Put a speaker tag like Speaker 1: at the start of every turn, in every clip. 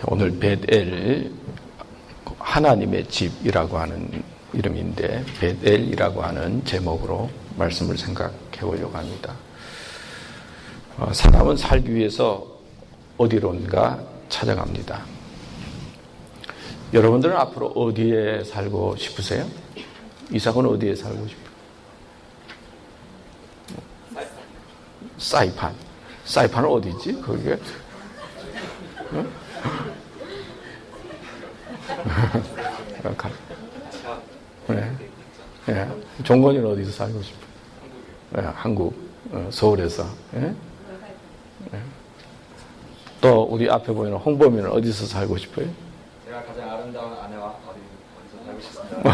Speaker 1: 오늘 벳엘, 하나님의 집이라고 하는 이름인데 벳엘이라고 하는 제목으로 말씀을 생각해 보려고 합니다. 사람은 살기 위해서 어디론가 찾아갑니다. 여러분들은 앞으로 어디에 살고 싶으세요? 이삭은 어디에 살고 싶어요? 사이판. 사이판은 어디지? 거기가? 네. 네. 종건이는 어디서 살고 싶어요? 네. 한국, 서울에서. 네? 네. 또 우리 앞에 보이는 홍범이는 어디서 살고 싶어요?
Speaker 2: 제가 가장 아름다운 아내와 어디서 살고 싶습니다.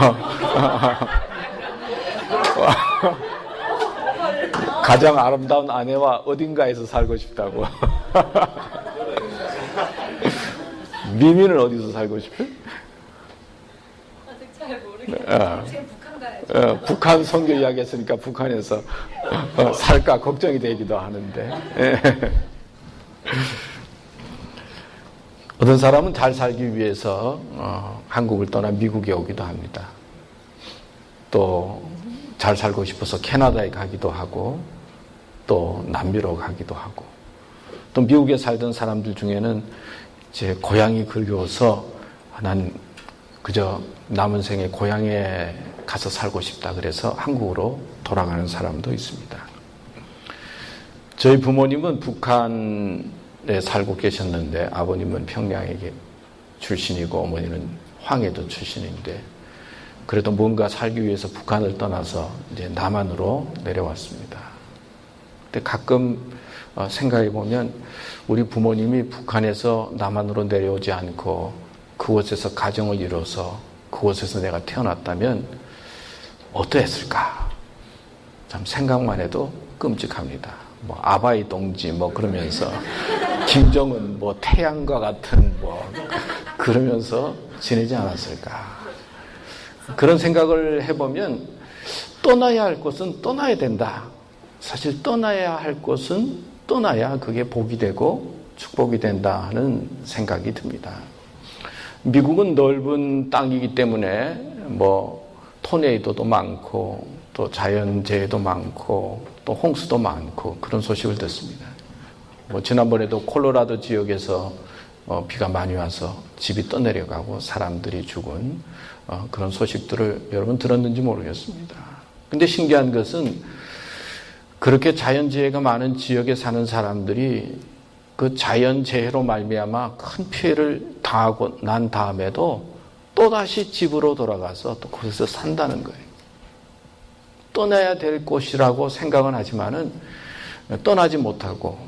Speaker 1: 가장 아름다운 아내와 어딘가에서 살고 싶다고. 미미는 어디서 살고 싶어요?
Speaker 3: 아직 잘 모르겠어요. 지금 북한 가야죠.
Speaker 1: 북한 선교 이야기 했으니까 북한에서 살까 걱정이 되기도 하는데. 어떤 사람은 잘 살기 위해서 한국을 떠나 미국에 오기도 합니다. 또 잘 살고 싶어서 캐나다에 가기도 하고 또 남미로 가기도 하고 또 미국에 살던 사람들 중에는 제 고향이 그리워서 난 그저 남은 생에 고향에 가서 살고 싶다 그래서 한국으로 돌아가는 사람도 있습니다. 저희 부모님은 북한에 살고 계셨는데 아버님은 평양에 출신이고 어머니는 황해도 출신인데 그래도 뭔가 살기 위해서 북한을 떠나서 이제 남한으로 내려왔습니다. 근데 가끔 생각해 보면 우리 부모님이 북한에서 남한으로 내려오지 않고 그곳에서 가정을 이뤄서 그곳에서 내가 태어났다면 어떠했을까? 참 생각만 해도 끔찍합니다. 뭐 아바이 동지 뭐 그러면서 김정은 뭐 태양과 같은 뭐 그러면서 지내지 않았을까? 그런 생각을 해보면 떠나야 할 곳은 떠나야 된다. 사실 떠나야 할 곳은 떠나야 그게 복이 되고 축복이 된다 하는 생각이 듭니다. 미국은 넓은 땅이기 때문에 뭐 토네이도도 많고 또 자연재해도 많고 또 홍수도 많고 그런 소식을 듣습니다. 뭐 지난번에도 콜로라도 지역에서 비가 많이 와서 집이 떠내려가고 사람들이 죽은 그런 소식들을 여러분 들었는지 모르겠습니다. 근데 신기한 것은 그렇게 자연재해가 많은 지역에 사는 사람들이 그 자연재해로 말미암아 큰 피해를 당하고 난 다음에도 또다시 집으로 돌아가서 또 거기서 산다는 거예요. 떠나야 될 곳이라고 생각은 하지만은 떠나지 못하고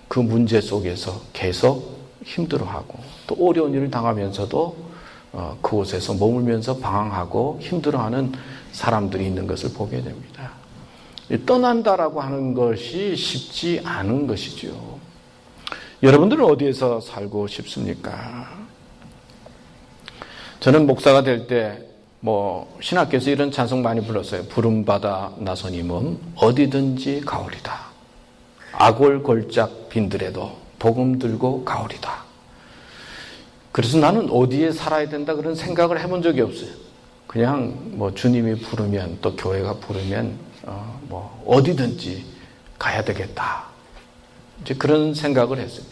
Speaker 1: 그 문제 속에서 계속 힘들어하고 또 어려운 일을 당하면서도 그곳에서 머물면서 방황하고 힘들어하는 사람들이 있는 것을 보게 됩니다. 떠난다라고 하는 것이 쉽지 않은 것이죠. 여러분들은 어디에서 살고 싶습니까? 저는 목사가 될 때 신학교에서 이런 찬송 많이 불렀어요. 부름받아 나선임은 어디든지 가오리다. 아골골짝 빈들에도 복음 들고 가오리다. 그래서 나는 어디에 살아야 된다 그런 생각을 해본 적이 없어요. 그냥 주님이 부르면 또 교회가 부르면 어디든지 가야 되겠다. 이제 그런 생각을 했어요.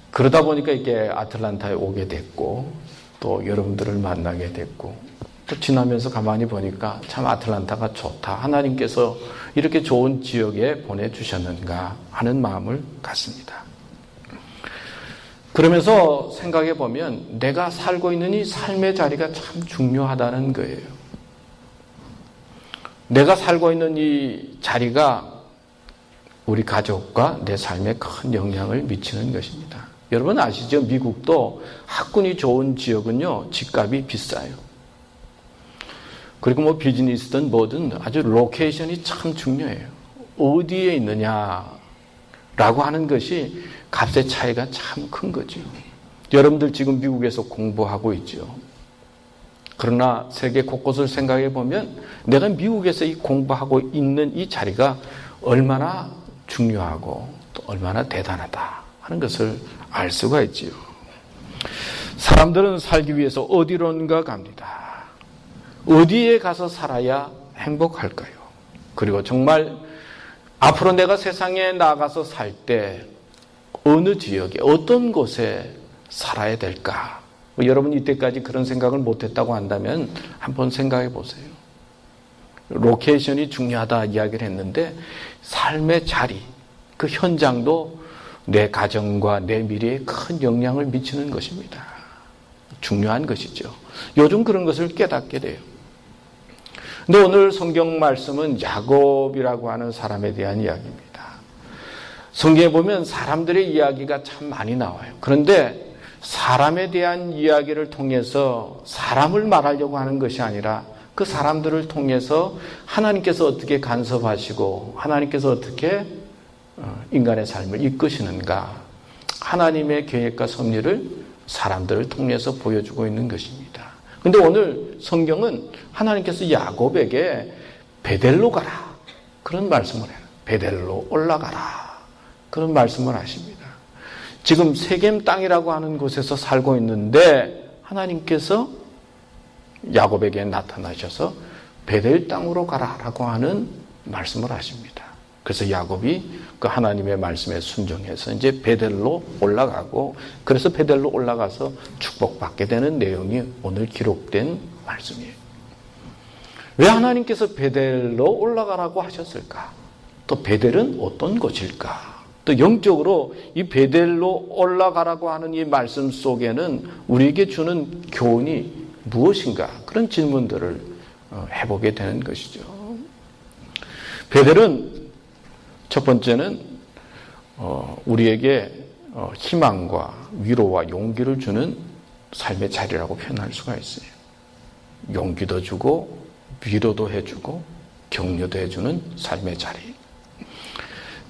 Speaker 1: 그러다 보니까 이렇게 아틀란타에 오게 됐고 또 여러분들을 만나게 됐고 또 지나면서 가만히 보니까 참 아틀란타가 좋다. 하나님께서 이렇게 좋은 지역에 보내주셨는가 하는 마음을 갖습니다. 그러면서 생각해 보면 내가 살고 있는 이 삶의 자리가 참 중요하다는 거예요. 내가 살고 있는 이 자리가 우리 가족과 내 삶에 큰 영향을 미치는 것입니다. 여러분 아시죠? 미국도 학군이 좋은 지역은요, 집값이 비싸요. 그리고 비즈니스든 뭐든 아주 로케이션이 참 중요해요. 어디에 있느냐라고 하는 것이 값의 차이가 참 큰 거죠. 여러분들 지금 미국에서 공부하고 있죠. 그러나 세계 곳곳을 생각해 보면 내가 미국에서 이 공부하고 있는 이 자리가 얼마나 중요하고 또 얼마나 대단하다 하는 것을 알 수가 있지요. 사람들은 살기 위해서 어디론가 갑니다. 어디에 가서 살아야 행복할까요? 그리고 정말 앞으로 내가 세상에 나가서 살 때 어느 지역에 어떤 곳에 살아야 될까? 여러분 이때까지 그런 생각을 못했다고 한다면 한번 생각해 보세요. 로케이션이 중요하다 이야기를 했는데 삶의 자리, 그 현장도 내 가정과 내 미래에 큰 영향을 미치는 것입니다. 중요한 것이죠. 요즘 그런 것을 깨닫게 돼요. 근데 오늘 성경 말씀은 야곱이라고 하는 사람에 대한 이야기입니다. 성경에 보면 사람들의 이야기가 참 많이 나와요. 그런데 사람에 대한 이야기를 통해서 사람을 말하려고 하는 것이 아니라 그 사람들을 통해서 하나님께서 어떻게 간섭하시고 하나님께서 어떻게 인간의 삶을 이끄시는가, 하나님의 계획과 섭리를 사람들을 통해서 보여주고 있는 것입니다. 그런데 오늘 성경은 하나님께서 야곱에게 베델로 가라 그런 말씀을 해요. 베델로 올라가라 그런 말씀을 하십니다. 지금 세겜 땅이라고 하는 곳에서 살고 있는데 하나님께서 야곱에게 나타나셔서 베델 땅으로 가라라고 하는 말씀을 하십니다. 그래서 야곱이 그 하나님의 말씀에 순종해서 이제 베델로 올라가고, 그래서 베델로 올라가서 축복받게 되는 내용이 오늘 기록된 말씀이에요. 왜 하나님께서 베델로 올라가라고 하셨을까? 또 베델은 어떤 곳일까? 또 영적으로 이 베델로 올라가라고 하는 이 말씀 속에는 우리에게 주는 교훈이 무엇인가? 그런 질문들을 해보게 되는 것이죠. 베델은 첫 번째는 우리에게 희망과 위로와 용기를 주는 삶의 자리라고 표현할 수가 있어요. 용기도 주고 위로도 해주고 격려도 해주는 삶의 자리.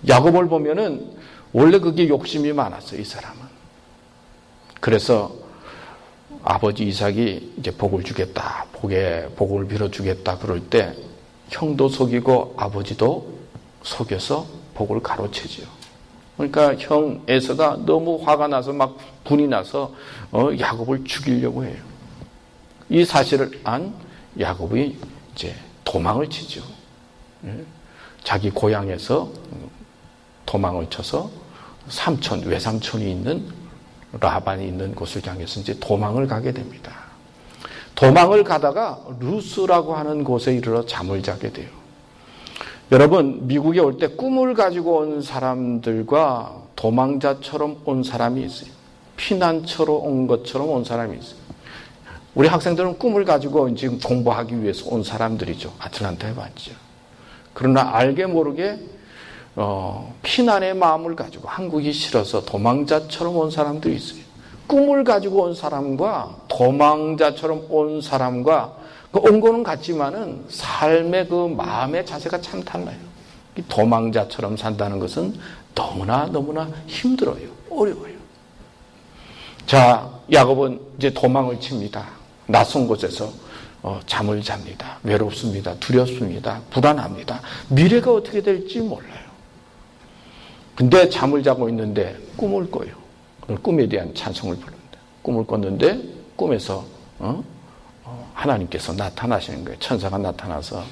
Speaker 1: 야곱을 보면은 원래 그게 욕심이 많았어요, 이 사람은. 그래서 아버지 이삭이 이제 복을 주겠다, 복을 빌어주겠다 그럴 때 형도 속이고 아버지도 속여서 복을 가로채죠. 그러니까 형 에서가 너무 화가 나서 막 분이 나서 야곱을 죽이려고 해요. 이 사실을 안 야곱이 이제 도망을 치죠. 자기 고향에서 도망을 쳐서 외삼촌이 있는 라반이 있는 곳을 향해서 이제 도망을 가게 됩니다. 도망을 가다가 루스라고 하는 곳에 이르러 잠을 자게 돼요. 여러분, 미국에 올 때 꿈을 가지고 온 사람들과 도망자처럼 온 사람이 있어요. 피난처로 온 것처럼 온 사람이 있어요. 우리 학생들은 꿈을 가지고 지금 공부하기 위해서 온 사람들이죠. 아틀란타에 왔죠. 그러나 알게 모르게 피난의 마음을 가지고 한국이 싫어서 도망자처럼 온 사람들이 있어요. 꿈을 가지고 온 사람과 도망자처럼 온 사람과 온 거는 같지만은 삶의 그 마음의 자세가 참 달라요. 도망자처럼 산다는 것은 너무나 힘들어요. 어려워요. 자, 야곱은 이제 도망을 칩니다. 낯선 곳에서 잠을 잡니다. 외롭습니다. 두렵습니다. 불안합니다. 미래가 어떻게 될지 몰라요. 근데 잠을 자고 있는데 꿈을 꿔요. 꿈에 대한 찬송을 부릅니다. 꿈을 꿨는데 꿈에서 하나님께서 나타나시는 거예요. 천사가 나타나서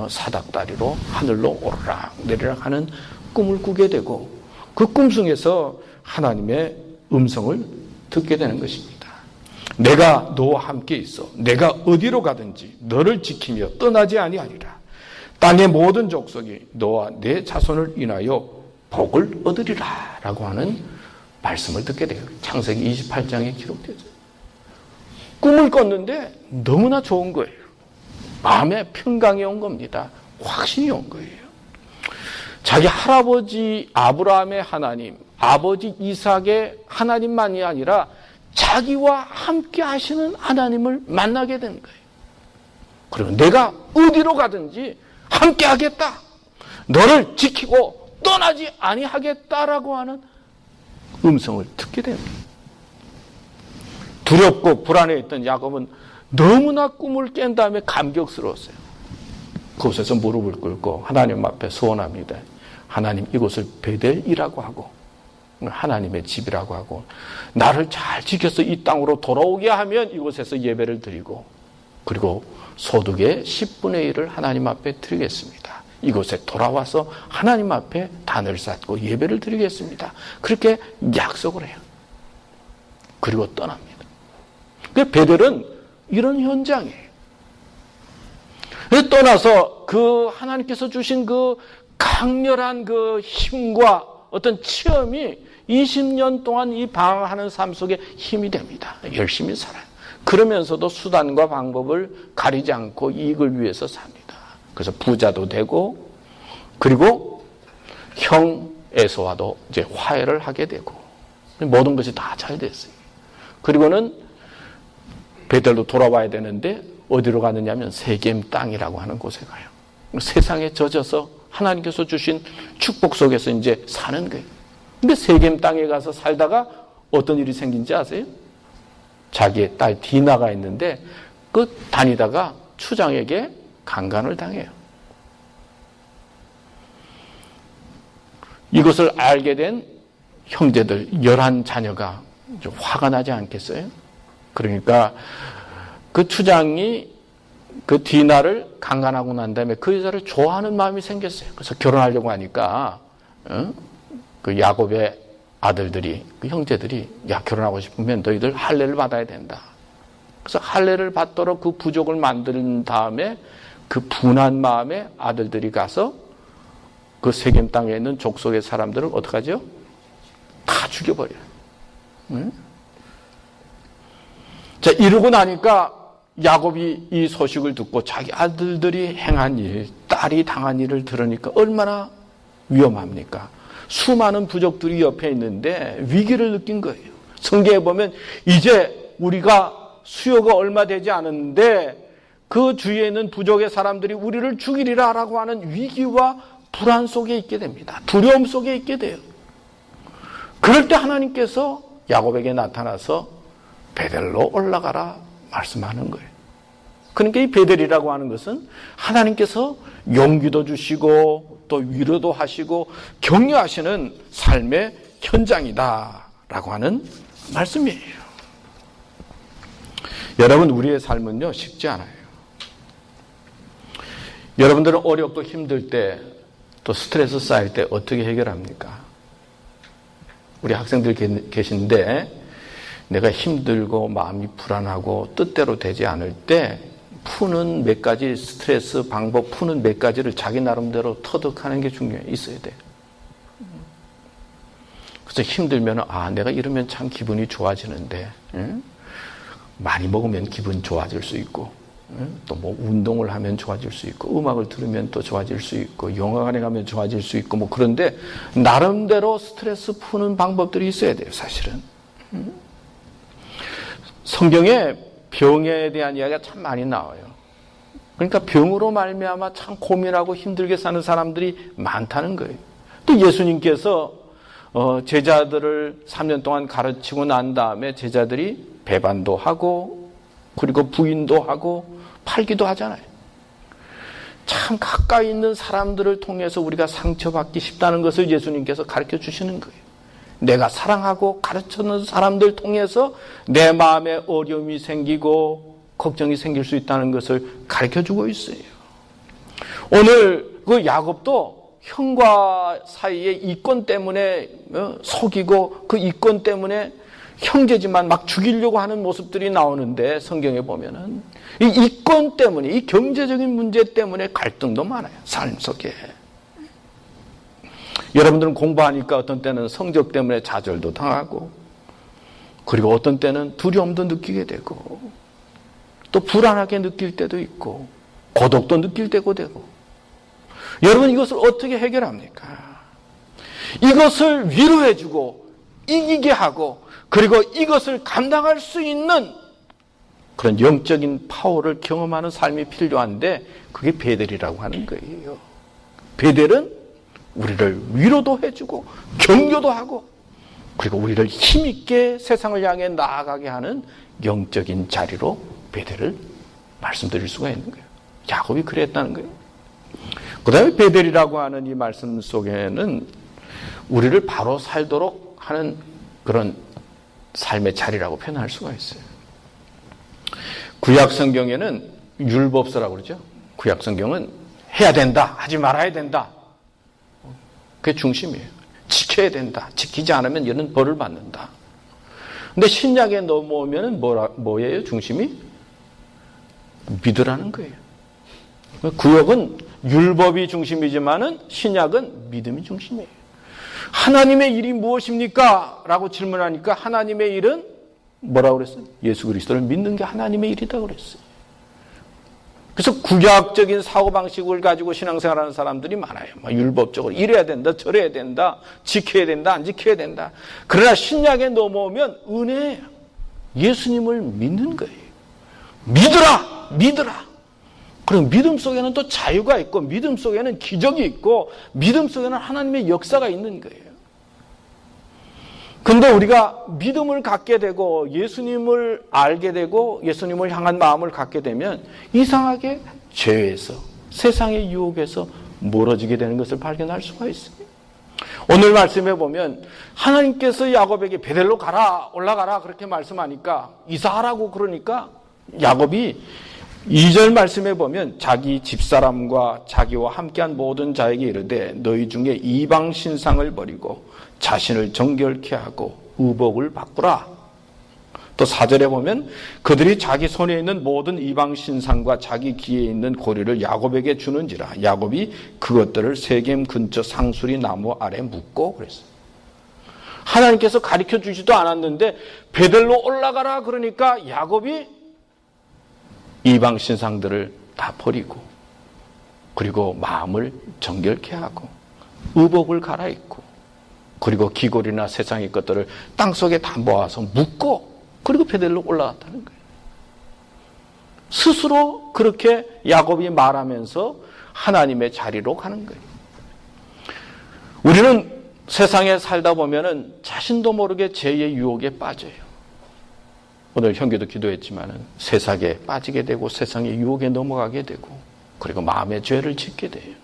Speaker 1: 사닥다리로 하늘로 오르락 내리락 하는 꿈을 꾸게 되고, 그 꿈속에서 하나님의 음성을 듣게 되는 것입니다. 내가 너와 함께 있어. 내가 어디로 가든지 너를 지키며 떠나지 아니하리라. 땅의 모든 족속이 너와 내 자손을 인하여 복을 얻으리라 라고 하는 말씀을 듣게 돼요. 창세기 28장에 기록되죠. 꿈을 꿨는데 너무나 좋은 거예요. 마음에 평강이 온 겁니다. 확신이 온 거예요. 자기 할아버지 아브라함의 하나님, 아버지 이삭의 하나님만이 아니라 자기와 함께 하시는 하나님을 만나게 된 거예요. 그리고 내가 어디로 가든지 함께 하겠다. 너를 지키고 떠나지 아니하겠다라고 하는 음성을 듣게 됩니다. 두렵고 불안해했던 야곱은 너무나 꿈을 깬 다음에 감격스러웠어요. 그곳에서 무릎을 꿇고 하나님 앞에 소원합니다. 하나님, 이곳을 베델이라고 하고 하나님의 집이라고 하고, 나를 잘 지켜서 이 땅으로 돌아오게 하면 이곳에서 예배를 드리고, 그리고 소득의 10분의 1을 하나님 앞에 드리겠습니다. 이곳에 돌아와서 하나님 앞에 단을 쌓고 예배를 드리겠습니다. 그렇게 약속을 해요. 그리고 떠납니다. 베델은 이런 현장이에요. 떠나서 그 하나님께서 주신 그 강렬한 그 힘과 어떤 체험이 20년 동안 이 방황하는 삶 속에 힘이 됩니다. 열심히 살아요. 그러면서도 수단과 방법을 가리지 않고 이익을 위해서 삽니다. 그래서 부자도 되고, 그리고 형 에서와도 이제 화해를 하게 되고, 모든 것이 다 잘 됐어요. 그리고는 베델로 돌아와야 되는데 어디로 가느냐면 세겜 땅이라고 하는 곳에 가요. 세상에 젖어서 하나님께서 주신 축복 속에서 이제 사는 거예요. 근데 세겜 땅에 가서 살다가 어떤 일이 생긴지 아세요? 자기의 딸 디나가 있는데 그 다니다가 추장에게 강간을 당해요. 이것을 알게 된 형제들 11자녀가 화가 나지 않겠어요? 그러니까 그 추장이 그 디나를 강간하고 난 다음에 그 여자를 좋아하는 마음이 생겼어요. 그래서 결혼하려고 하니까 그 야곱의 아들들이, 그 형제들이, 야, 결혼하고 싶으면 너희들 할례를 받아야 된다. 그래서 할례를 받도록 그 부족을 만든 다음에 그 분한 마음에 아들들이 가서 그 세겜 땅에 있는 족속의 사람들을 어떡하죠? 다 죽여버려요. 응? 자, 이러고 나니까 야곱이 이 소식을 듣고 자기 아들들이 행한 일, 딸이 당한 일을 들으니까 얼마나 위험합니까? 수많은 부족들이 옆에 있는데 위기를 느낀 거예요. 성경에 보면 이제 우리가 수요가 얼마 되지 않았는데 그 주위에 있는 부족의 사람들이 우리를 죽이리라 라고 하는 위기와 불안 속에 있게 됩니다. 두려움 속에 있게 돼요. 그럴 때 하나님께서 야곱에게 나타나서 베델로 올라가라 말씀하는 거예요. 그러니까 이 베델이라고 하는 것은 하나님께서 용기도 주시고 또 위로도 하시고 격려하시는 삶의 현장이다라고 하는 말씀이에요. 여러분, 우리의 삶은요 쉽지 않아요. 여러분들은 어렵고 힘들 때, 또 스트레스 쌓일 때 어떻게 해결합니까? 우리 학생들 계신데 내가 힘들고 마음이 불안하고 뜻대로 되지 않을 때 푸는 몇 가지 스트레스 방법, 푸는 몇 가지를 자기 나름대로 터득하는 게 있어야 돼요. 그래서 힘들면 내가 이러면 참 기분이 좋아지는데, 응? 많이 먹으면 기분 좋아질 수 있고, 또 뭐 운동을 하면 좋아질 수 있고, 음악을 들으면 또 좋아질 수 있고, 영화관에 가면 좋아질 수 있고, 뭐 그런데 나름대로 스트레스 푸는 방법들이 있어야 돼요, 사실은. 성경에 병에 대한 이야기가 참 많이 나와요. 그러니까 병으로 말미암아 참 고민하고 힘들게 사는 사람들이 많다는 거예요. 또 예수님께서 제자들을 3년 동안 가르치고 난 다음에 제자들이 배반도 하고 그리고 부인도 하고 팔기도 하잖아요. 참 가까이 있는 사람들을 통해서 우리가 상처받기 쉽다는 것을 예수님께서 가르쳐 주시는 거예요. 내가 사랑하고 가르치는 사람들 통해서 내 마음에 어려움이 생기고 걱정이 생길 수 있다는 것을 가르쳐주고 있어요. 오늘 그 야곱도 형과 사이의 이권 때문에 속이고 그 이권 때문에 형제지만 막 죽이려고 하는 모습들이 나오는데 성경에 보면은 이 이권 때문에, 이 경제적인 문제 때문에 갈등도 많아요. 삶 속에. 여러분들은 공부하니까 어떤 때는 성적 때문에 좌절도 당하고, 그리고 어떤 때는 두려움도 느끼게 되고, 또 불안하게 느낄 때도 있고, 고독도 느낄 때도 되고. 여러분, 이것을 어떻게 해결합니까? 이것을 위로해주고 이기게 하고, 그리고 이것을 감당할 수 있는 그런 영적인 파워를 경험하는 삶이 필요한데 그게 베델이라고 하는 거예요. 베델은 우리를 위로도 해주고 격려도 하고 그리고 우리를 힘있게 세상을 향해 나아가게 하는 영적인 자리로 베델을 말씀드릴 수가 있는 거예요. 야곱이 그랬다는 거예요. 그 다음에 베델이라고 하는 이 말씀 속에는 우리를 바로 살도록 하는 그런 삶의 자리라고 표현할 수가 있어요. 구약 성경에는 율법서라고 그러죠. 구약 성경은 해야 된다, 하지 말아야 된다. 그게 중심이에요. 지켜야 된다. 지키지 않으면 이런 벌을 받는다. 근데 신약에 넘어오면 뭐예요? 중심이? 믿으라는 거예요. 구약은 율법이 중심이지만은 신약은 믿음이 중심이에요. 하나님의 일이 무엇입니까? 라고 질문하니까 하나님의 일은 뭐라고 그랬어요? 예수 그리스도를 믿는 게 하나님의 일이라고 그랬어요. 그래서 구약적인 사고방식을 가지고 신앙생활하는 사람들이 많아요. 율법적으로 이래야 된다, 저래야 된다, 지켜야 된다, 안 지켜야 된다. 그러나 신약에 넘어오면 은혜예요. 예수님을 믿는 거예요. 믿으라! 믿으라! 그럼 믿음 속에는 또 자유가 있고 믿음 속에는 기적이 있고 믿음 속에는 하나님의 역사가 있는 거예요. 근데 우리가 믿음을 갖게 되고 예수님을 알게 되고 예수님을 향한 마음을 갖게 되면 이상하게 죄에서 세상의 유혹에서 멀어지게 되는 것을 발견할 수가 있습니다. 오늘 말씀해 보면 하나님께서 야곱에게 베델로 가라, 올라가라 그렇게 말씀하니까 이사하라고 그러니까 야곱이 2절 말씀해 보면 자기 집사람과 자기와 함께한 모든 자에게 이르되 너희 중에 이방 신상을 버리고 자신을 정결케 하고 의복을 바꾸라. 또 4절에 보면 그들이 자기 손에 있는 모든 이방 신상과 자기 귀에 있는 고리를 야곱에게 주는지라. 야곱이 그것들을 세겜 근처 상수리 나무 아래 묻고 그랬어요. 하나님께서 가르쳐 주지도 않았는데 베델로 올라가라 그러니까 야곱이 이방 신상들을 다 버리고 그리고 마음을 정결케 하고 의복을 갈아입고 그리고 귀고리나 세상의 것들을 땅속에 다 모아서 묻고 그리고 베델로 올라갔다는 거예요. 스스로 그렇게 야곱이 말하면서 하나님의 자리로 가는 거예요. 우리는 세상에 살다 보면은 자신도 모르게 죄의 유혹에 빠져요. 오늘 형제도 기도했지만은 세상에 빠지게 되고 세상의 유혹에 넘어가게 되고 그리고 마음의 죄를 짓게 돼요.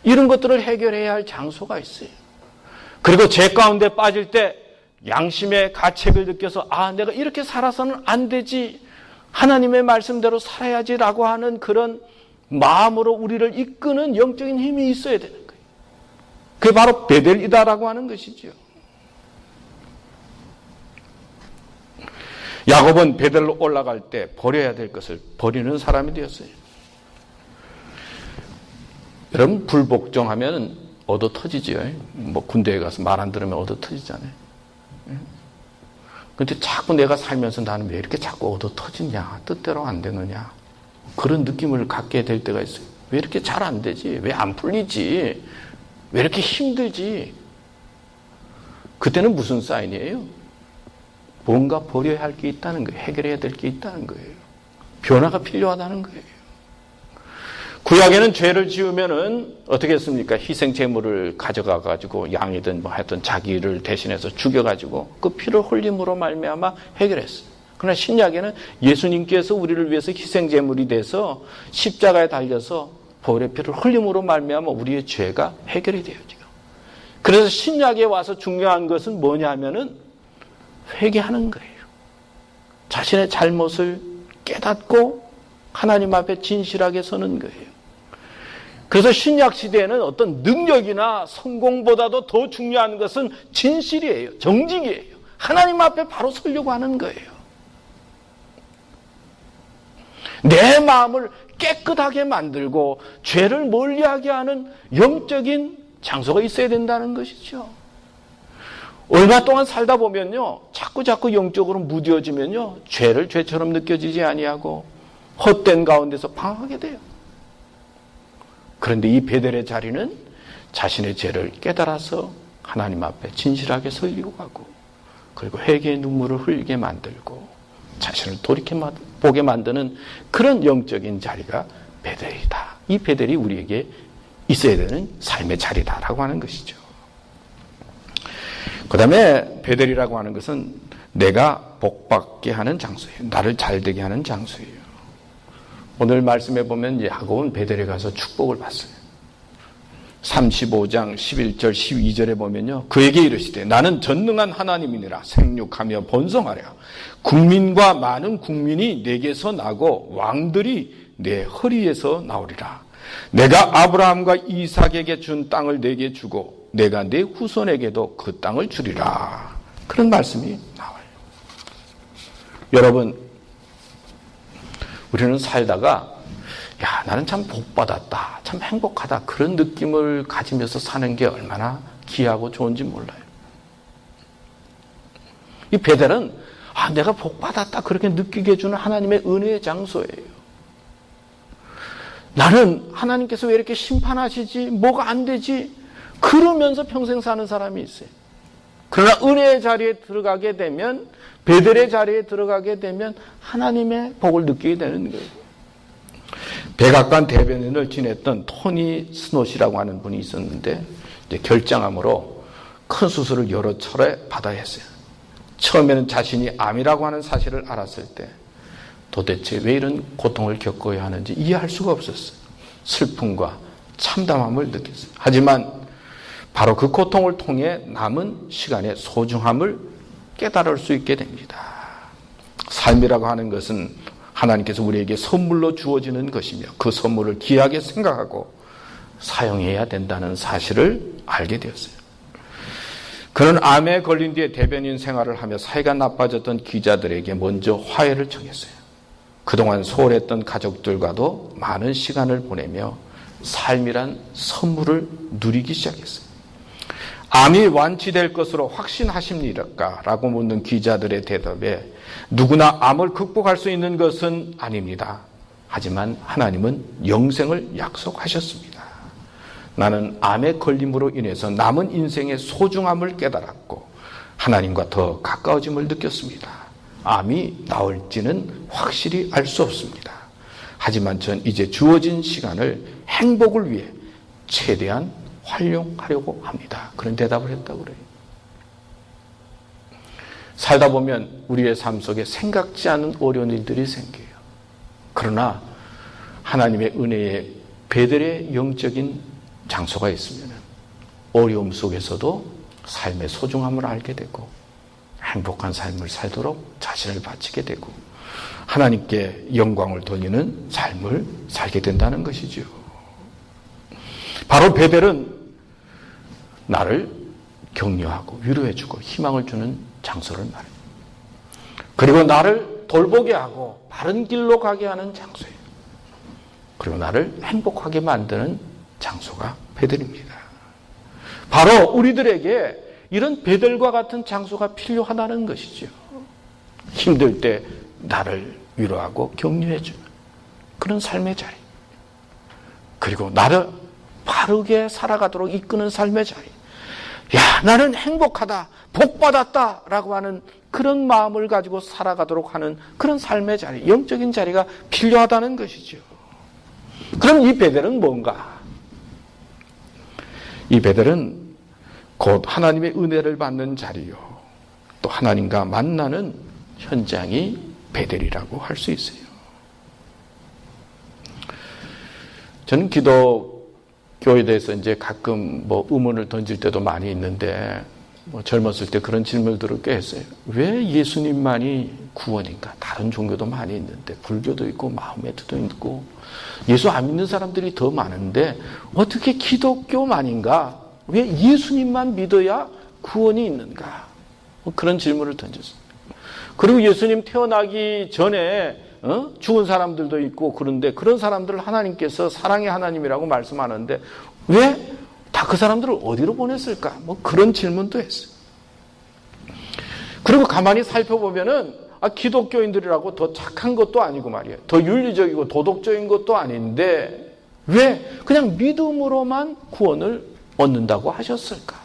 Speaker 1: 이런 것들을 해결해야 할 장소가 있어요. 그리고 죄 가운데 빠질 때 양심의 가책을 느껴서 내가 이렇게 살아서는 안 되지. 하나님의 말씀대로 살아야지라고 하는 그런 마음으로 우리를 이끄는 영적인 힘이 있어야 되는 거예요. 그게 바로 베델이다라고 하는 것이죠. 야곱은 베델로 올라갈 때 버려야 될 것을 버리는 사람이 되었어요. 여러분 불복종하면 얻어 터지지요. 군대에 가서 말 안 들으면 얻어 터지잖아요. 그런데 자꾸 내가 살면서 나는 왜 이렇게 자꾸 얻어 터지냐, 뜻대로 안 되느냐 그런 느낌을 갖게 될 때가 있어요. 왜 이렇게 잘 안 되지? 왜 안 풀리지? 왜 이렇게 힘들지? 그때는 무슨 사인이에요? 뭔가 버려야 할 게 있다는 거예요. 해결해야 될 게 있다는 거예요. 변화가 필요하다는 거예요. 구약에는 죄를 지으면은 어떻게 했습니까? 희생 제물을 가져가 가지고 양이든 하여튼 자기를 대신해서 죽여 가지고 그 피를 흘림으로 말미암아 해결했어요. 그러나 신약에는 예수님께서 우리를 위해서 희생 제물이 돼서 십자가에 달려서 보혈의 피를 흘림으로 말미암아 우리의 죄가 해결이 되어지고. 그래서 신약에 와서 중요한 것은 뭐냐면은 회개하는 거예요. 자신의 잘못을 깨닫고 하나님 앞에 진실하게 서는 거예요. 그래서 신약 시대에는 어떤 능력이나 성공보다도 더 중요한 것은 진실이에요. 정직이에요. 하나님 앞에 바로 서려고 하는 거예요. 내 마음을 깨끗하게 만들고 죄를 멀리하게 하는 영적인 장소가 있어야 된다는 것이죠. 얼마 동안 살다 보면요, 자꾸 영적으로 무뎌지면요, 죄를 죄처럼 느껴지지 아니하고 헛된 가운데서 방황하게 돼요. 그런데 이 베델의 자리는 자신의 죄를 깨달아서 하나님 앞에 진실하게 서려고 하고, 그리고 회개의 눈물을 흘리게 만들고 자신을 돌이켜보게 만드는 그런 영적인 자리가 베델이다. 이 베델이 우리에게 있어야 되는 삶의 자리다라고 하는 것이죠. 그 다음에 베델이라고 하는 것은 내가 복받게 하는 장소예요. 나를 잘되게 하는 장소예요. 오늘 말씀해 보면 야곱은 베델에 가서 축복을 받어요. 35장 11절 12절에 보면요. 그에게 이르시되 나는 전능한 하나님이니라. 생육하며 번성하랴. 국민과 많은 국민이 내게서 나고 왕들이 내 허리에서 나오리라. 내가 아브라함과 이삭에게 준 땅을 내게 주고 내가 내 후손에게도 그 땅을 주리라. 그런 말씀이 나와요. 여러분, 우리는 살다가 야, 나는 참 복받았다, 참 행복하다, 그런 느낌을 가지면서 사는 게 얼마나 귀하고 좋은지 몰라요. 이 베델은 내가 복받았다 그렇게 느끼게 해주는 하나님의 은혜의 장소예요. 나는 하나님께서 왜 이렇게 심판하시지? 뭐가 안 되지? 그러면서 평생 사는 사람이 있어요. 그러나 은혜의 자리에 들어가게 되면, 베델의 자리에 들어가게 되면 하나님의 복을 느끼게 되는 거예요. 백악관 대변인을 지냈던 토니 스노시라고 하는 분이 있었는데 이제 결장암으로 큰 수술을 여러 차례 받아야 했어요. 처음에는 자신이 암이라고 하는 사실을 알았을 때 도대체 왜 이런 고통을 겪어야 하는지 이해할 수가 없었어요. 슬픔과 참담함을 느꼈어요. 하지만 바로 그 고통을 통해 남은 시간의 소중함을 깨달을 수 있게 됩니다. 삶이라고 하는 것은 하나님께서 우리에게 선물로 주어지는 것이며 그 선물을 귀하게 생각하고 사용해야 된다는 사실을 알게 되었어요. 그는 암에 걸린 뒤에 대변인 생활을 하며 사이가 나빠졌던 기자들에게 먼저 화해를 청했어요. 그동안 소홀했던 가족들과도 많은 시간을 보내며 삶이란 선물을 누리기 시작했어요. 암이 완치될 것으로 확신하십니까? 라고 묻는 기자들의 대답에 누구나 암을 극복할 수 있는 것은 아닙니다. 하지만 하나님은 영생을 약속하셨습니다. 나는 암에 걸림으로 인해서 남은 인생의 소중함을 깨달았고 하나님과 더 가까워짐을 느꼈습니다. 암이 나올지는 확실히 알 수 없습니다. 하지만 전 이제 주어진 시간을 행복을 위해 최대한 활용하려고 합니다. 그런 대답을 했다고 그래요. 살다 보면 우리의 삶 속에 생각지 않은 어려운 일들이 생겨요. 그러나 하나님의 은혜의 베델의 영적인 장소가 있으면 어려움 속에서도 삶의 소중함을 알게 되고 행복한 삶을 살도록 자신을 바치게 되고 하나님께 영광을 돌리는 삶을 살게 된다는 것이죠. 바로 베델은 나를 격려하고 위로해주고 희망을 주는 장소를 말해요. 그리고 나를 돌보게 하고 바른 길로 가게 하는 장소예요. 그리고 나를 행복하게 만드는 장소가 베델입니다. 바로 우리들에게 이런 베델과 같은 장소가 필요하다는 것이죠. 힘들 때 나를 위로하고 격려해주는 그런 삶의 자리, 그리고 나를 바르게 살아가도록 이끄는 삶의 자리. 야, 나는 행복하다, 복받았다 라고 하는 그런 마음을 가지고 살아가도록 하는 그런 삶의 자리, 영적인 자리가 필요하다는 것이죠. 그럼 이 베델은 뭔가? 이 베델은 곧 하나님의 은혜를 받는 자리요, 또 하나님과 만나는 현장이 베델이라고 할 수 있어요. 저는 기독교에 대해서 이제 가끔 의문을 던질 때도 많이 있는데, 젊었을 때 그런 질문들을 꽤 했어요. 왜 예수님만이 구원인가? 다른 종교도 많이 있는데, 불교도 있고 마호메트도 있고 예수 안 믿는 사람들이 더 많은데 어떻게 기독교만인가? 왜 예수님만 믿어야 구원이 있는가? 그런 질문을 던졌어요. 그리고 예수님 태어나기 전에 죽은 사람들도 있고, 그런데 그런 사람들을 하나님께서 사랑의 하나님이라고 말씀하는데 왜 다 그 사람들을 어디로 보냈을까? 그런 질문도 했어요. 그리고 가만히 살펴보면은 기독교인들이라고 더 착한 것도 아니고 말이에요. 더 윤리적이고 도덕적인 것도 아닌데 왜 그냥 믿음으로만 구원을 얻는다고 하셨을까?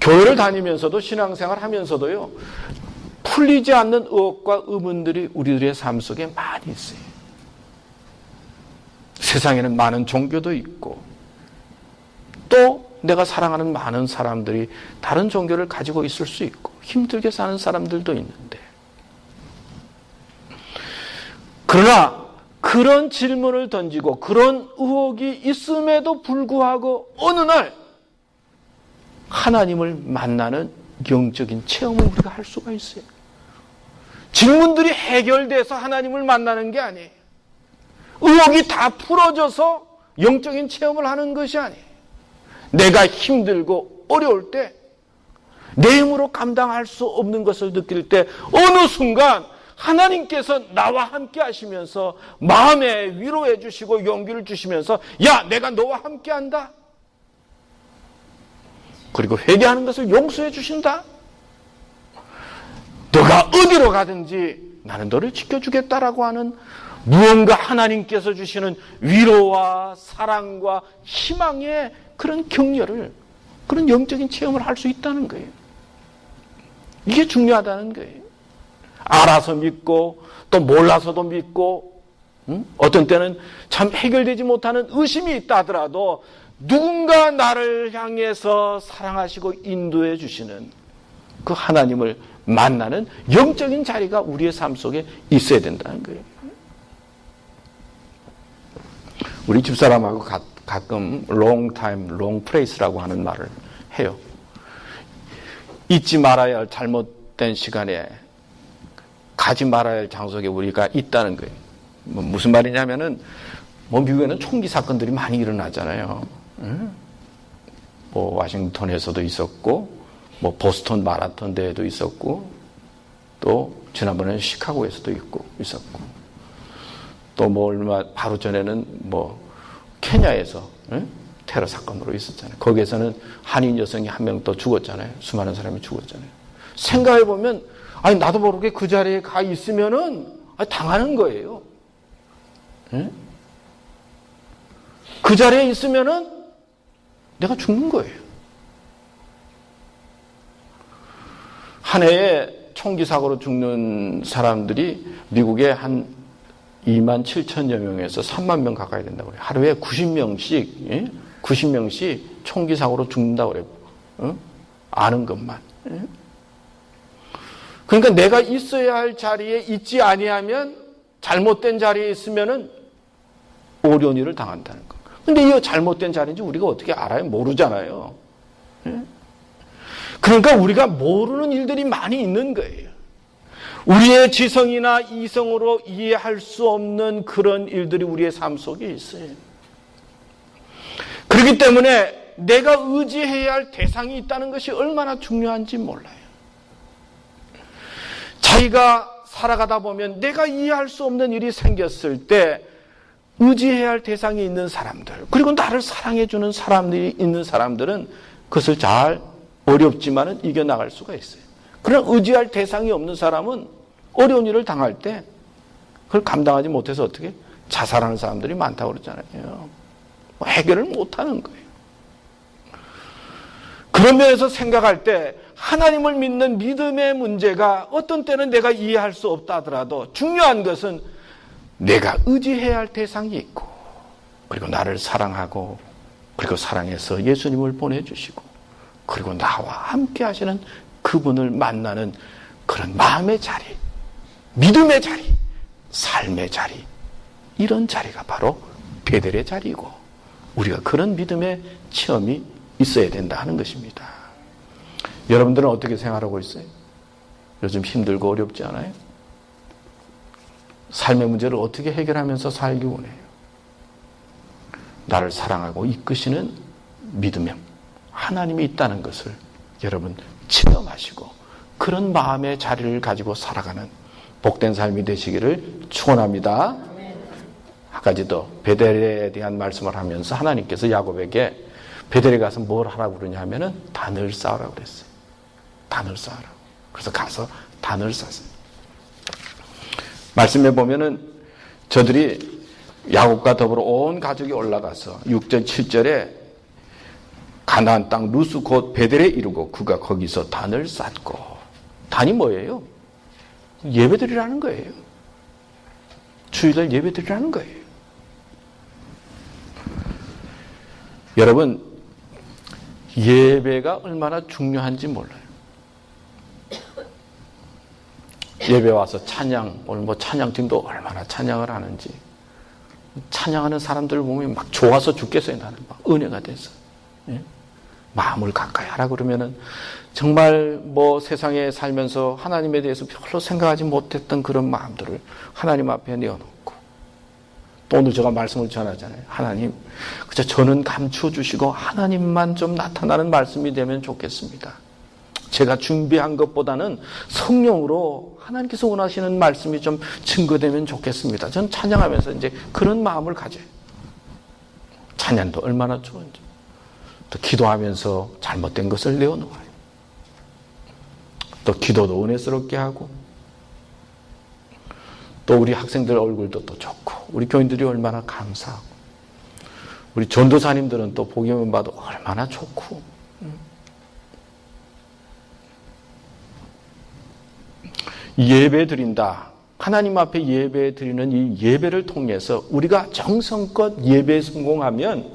Speaker 1: 교회를 다니면서도 신앙생활 하면서도요, 풀리지 않는 의혹과 의문들이 우리들의 삶 속에 많이 있어요. 세상에는 많은 종교도 있고 또 내가 사랑하는 많은 사람들이 다른 종교를 가지고 있을 수 있고 힘들게 사는 사람들도 있는데, 그러나 그 그런 질문을 던지고 그런 의혹이 있음에도 불구하고 어느 날 하나님을 만나는 영적인 체험을 우리가 할 수가 있어요. 질문들이 해결돼서 하나님을 만나는 게 아니에요. 의혹이 다 풀어져서 영적인 체험을 하는 것이 아니에요. 내가 힘들고 어려울 때 내 힘으로 감당할 수 없는 것을 느낄 때 어느 순간 하나님께서 나와 함께 하시면서 마음에 위로해 주시고 용기를 주시면서 야, 내가 너와 함께 한다. 그리고 회개하는 것을 용서해 주신다. 너가 어디로 가든지 나는 너를 지켜주겠다라고 하는 무언가 하나님께서 주시는 위로와 사랑과 희망의 그런 격려를, 그런 영적인 체험을 할 수 있다는 거예요. 이게 중요하다는 거예요. 알아서 믿고 또 몰라서도 믿고 어떤 때는 참 해결되지 못하는 의심이 있다 하더라도 누군가 나를 향해서 사랑하시고 인도해 주시는 그 하나님을 만나는 영적인 자리가 우리의 삶 속에 있어야 된다는 거예요. 우리 집사람하고 가끔 long time, long place라고 하는 말을 해요. 잊지 말아야 할 잘못된 시간에 가지 말아야 할 장소에 우리가 있다는 거예요. 무슨 말이냐면은 미국에는 총기 사건들이 많이 일어나잖아요. 워싱턴에서도 있었고 보스턴 마라톤 대회도 있었고 또 지난번에는 시카고에서도 있었고 또 얼마 바로 전에는 케냐에서 테러 사건으로 있었잖아요. 거기에서는 한인 여성이 한 명 또 죽었잖아요. 수많은 사람이 죽었잖아요. 생각해보면 나도 모르게 그 자리에 가 있으면은 당하는 거예요. 그 자리에 있으면은 내가 죽는 거예요. 한 해에 총기 사고로 죽는 사람들이 미국에 한 2만 7천여 명에서 3만 명 가까이 된다고 그래요. 하루에 90명씩 총기 사고로 죽는다고 그래요. 아는 것만. 그러니까 내가 있어야 할 자리에 있지 아니하면 잘못된 자리에 있으면은 어려운 일을 당한다는 거. 근데 이 잘못된 자리인지 우리가 어떻게 알아요? 모르잖아요. 그러니까 우리가 모르는 일들이 많이 있는 거예요. 우리의 지성이나 이성으로 이해할 수 없는 그런 일들이 우리의 삶 속에 있어요. 그렇기 때문에 내가 의지해야 할 대상이 있다는 것이 얼마나 중요한지 몰라요. 자기가 살아가다 보면 내가 이해할 수 없는 일이 생겼을 때 의지해야 할 대상이 있는 사람들, 그리고 나를 사랑해주는 사람들이 있는 사람들은 그것을 잘 어렵지만은 이겨나갈 수가 있어요. 그러나 의지할 대상이 없는 사람은 어려운 일을 당할 때 그걸 감당하지 못해서 어떻게 자살하는 사람들이 많다고 그러잖아요. 해결을 못하는 거예요. 그런 면에서 생각할 때 하나님을 믿는 믿음의 문제가 어떤 때는 내가 이해할 수 없다 하더라도 중요한 것은 내가 의지해야 할 대상이 있고 그리고 나를 사랑하고 그리고 사랑해서 예수님을 보내주시고 그리고 나와 함께 하시는 그분을 만나는 그런 마음의 자리, 믿음의 자리, 삶의 자리, 이런 자리가 바로 베델의 자리이고 우리가 그런 믿음의 체험이 있어야 된다 하는 것입니다. 여러분들은 어떻게 생활하고 있어요? 요즘 힘들고 어렵지 않아요? 삶의 문제를 어떻게 해결하면서 살기 원해요? 나를 사랑하고 이끄시는 믿음의 하나님이 있다는 것을 여러분 체험하시고 그런 마음의 자리를 가지고 살아가는 복된 삶이 되시기를 축원합니다. 한 가지 더 베델에 대한 말씀을 하면서 하나님께서 야곱에게 베델에 가서 뭘 하라고 그러냐 하면은 단을 쌓으라고 그랬어요. 단을 쌓으라고. 그래서 가서 단을 쌓았어요. 말씀해 보면은 저들이 야곱과 더불어 온 가족이 올라가서 6절 7절에 가나안 땅 루스 곧 베델에 이르고 그가 거기서 단을 쌓고, 단이 뭐예요? 예배드리라는 거예요. 주일날 예배드리라는 거예요. 여러분, 예배가 얼마나 중요한지 몰라요. 예배 와서 찬양, 오늘 찬양팀도 얼마나 찬양을 하는지, 찬양하는 사람들을 보면 막 좋아서 죽겠어요. 나는 막 은혜가 돼서. 예? 마음을 가까이 하라 그러면은 정말 뭐 세상에 살면서 하나님에 대해서 별로 생각하지 못했던 그런 마음들을 하나님 앞에 내어놓고, 또 오늘 제가 말씀을 전하잖아요. 하나님, 그저 저는 감추어 주시고 하나님만 좀 나타나는 말씀이 되면 좋겠습니다. 제가 준비한 것보다는 성령으로 하나님께서 원하시는 말씀이 좀 증거되면 좋겠습니다. 전 찬양하면서 이제 그런 마음을 가져요. 찬양도 얼마나 좋은지. 또 기도하면서 잘못된 것을 내어놓아요. 또 기도도 은혜스럽게 하고, 또 우리 학생들 얼굴도 또 좋고, 우리 교인들이 얼마나 감사하고, 우리 전도사님들은 또 보기만 봐도 얼마나 좋고. 예배 드린다. 하나님 앞에 예배 드리는 이 예배를 통해서 우리가 정성껏 예배에 성공하면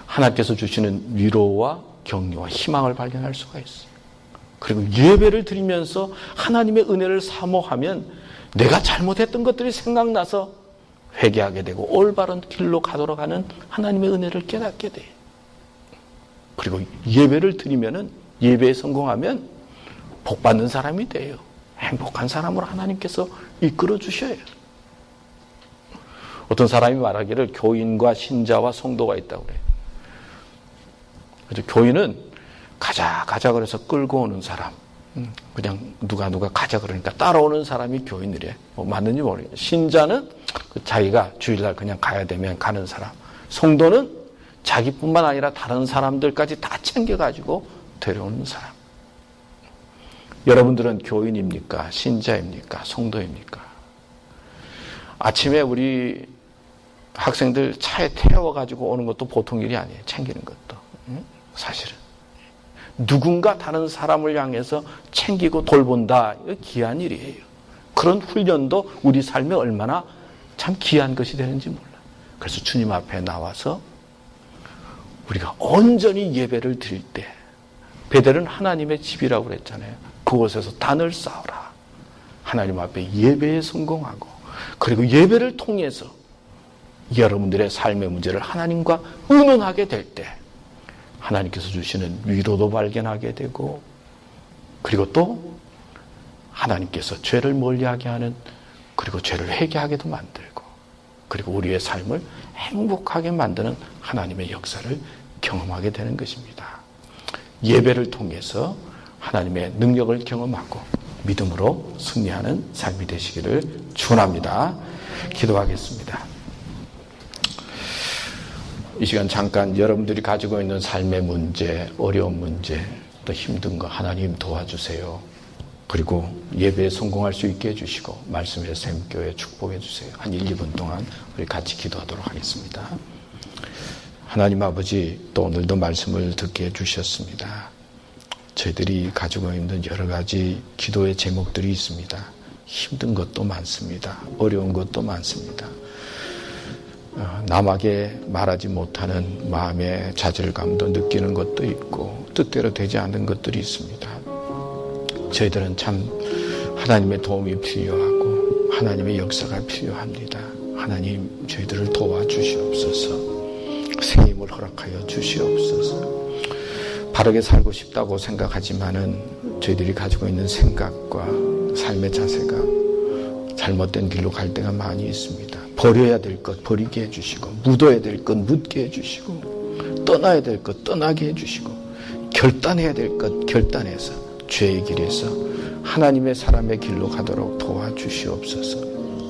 Speaker 1: 하나님께서 주시는 위로와 격려와 희망을 발견할 수가 있어요. 그리고 예배를 드리면서 하나님의 은혜를 사모하면 내가 잘못했던 것들이 생각나서 회개하게 되고 올바른 길로 가도록 하는 하나님의 은혜를 깨닫게 돼요. 그리고 예배를 드리면은, 예배에 성공하면 복 받는 사람이 돼요. 행복한 사람으로 하나님께서 이끌어 주셔요. 어떤 사람이 말하기를 교인과 신자와 성도가 있다고 그래요. 그래서 교인은 가자 그래서 끌고 오는 사람, 그냥 누가 가자 그러니까 따라오는 사람이 교인이래. 뭐 맞는지 모르겠어요. 신자는 자기가 주일날 그냥 가야 되면 가는 사람, 성도는 자기뿐만 아니라 다른 사람들까지 다 챙겨가지고 데려오는 사람. 여러분들은 교인입니까? 신자입니까? 성도입니까? 아침에 우리 학생들 차에 태워가지고 오는 것도 보통 일이 아니에요. 챙기는 것도. 사실은. 누군가 다른 사람을 향해서 챙기고 돌본다. 이거 귀한 일이에요. 그런 훈련도 우리 삶에 얼마나 참 귀한 것이 되는지 몰라요. 그래서 주님 앞에 나와서 우리가 온전히 예배를 드릴 때, 베델은 하나님의 집이라고 그랬잖아요. 그곳에서 단을 쌓아라. 하나님 앞에 예배에 성공하고, 그리고 예배를 통해서 여러분들의 삶의 문제를 하나님과 의논하게 될 때 하나님께서 주시는 위로도 발견하게 되고, 그리고 또 하나님께서 죄를 멀리하게 하는, 그리고 죄를 회개하게도 만들고, 그리고 우리의 삶을 행복하게 만드는 하나님의 역사를 경험하게 되는 것입니다. 예배를 통해서 하나님의 능력을 경험하고 믿음으로 승리하는 삶이 되시기를 축원합니다. 기도하겠습니다. 이 시간 잠깐 여러분들이 가지고 있는 삶의 문제, 어려운 문제, 또 힘든 거 하나님 도와주세요. 그리고 예배에 성공할 수 있게 해주시고 말씀의 샘교회 축복해 주세요. 한 1, 2분 동안 우리 같이 기도하도록 하겠습니다. 하나님 아버지, 또 오늘도 말씀을 듣게 해주셨습니다. 저희들이 가지고 있는 여러 가지 기도의 제목들이 있습니다. 힘든 것도 많습니다. 어려운 것도 많습니다. 남에게 말하지 못하는 마음의 좌절감도 느끼는 것도 있고 뜻대로 되지 않는 것들이 있습니다. 저희들은 참 하나님의 도움이 필요하고 하나님의 역사가 필요합니다. 하나님, 저희들을 도와주시옵소서. 새 힘을 허락하여 주시옵소서. 바르게 살고 싶다고 생각하지만은 저희들이 가지고 있는 생각과 삶의 자세가 잘못된 길로 갈 때가 많이 있습니다. 버려야 될 것 버리게 해주시고, 묻어야 될 것 묻게 해주시고, 떠나야 될 것 떠나게 해주시고, 결단해야 될 것 결단해서 죄의 길에서 하나님의 사람의 길로 가도록 도와주시옵소서.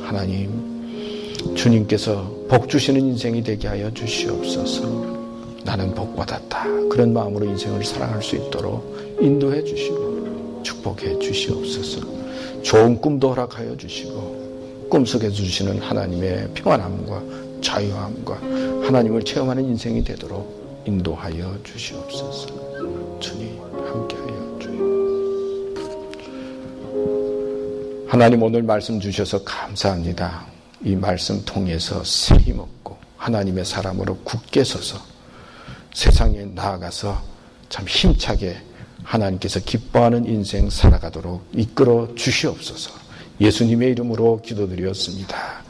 Speaker 1: 하나님, 주님께서 복 주시는 인생이 되게 하여 주시옵소서. 나는 복 받았다. 그런 마음으로 인생을 살아갈 수 있도록 인도해 주시고 축복해 주시옵소서. 좋은 꿈도 허락하여 주시고 꿈속에 주시는 하나님의 평안함과 자유함과 하나님을 체험하는 인생이 되도록 인도하여 주시옵소서. 주님 함께하여 주시옵소서. 하나님, 오늘 말씀 주셔서 감사합니다. 이 말씀 통해서 새 힘 얻고 하나님의 사람으로 굳게 서서 세상에 나아가서 참 힘차게 하나님께서 기뻐하는 인생 살아가도록 이끌어 주시옵소서. 예수님의 이름으로 기도드렸습니다.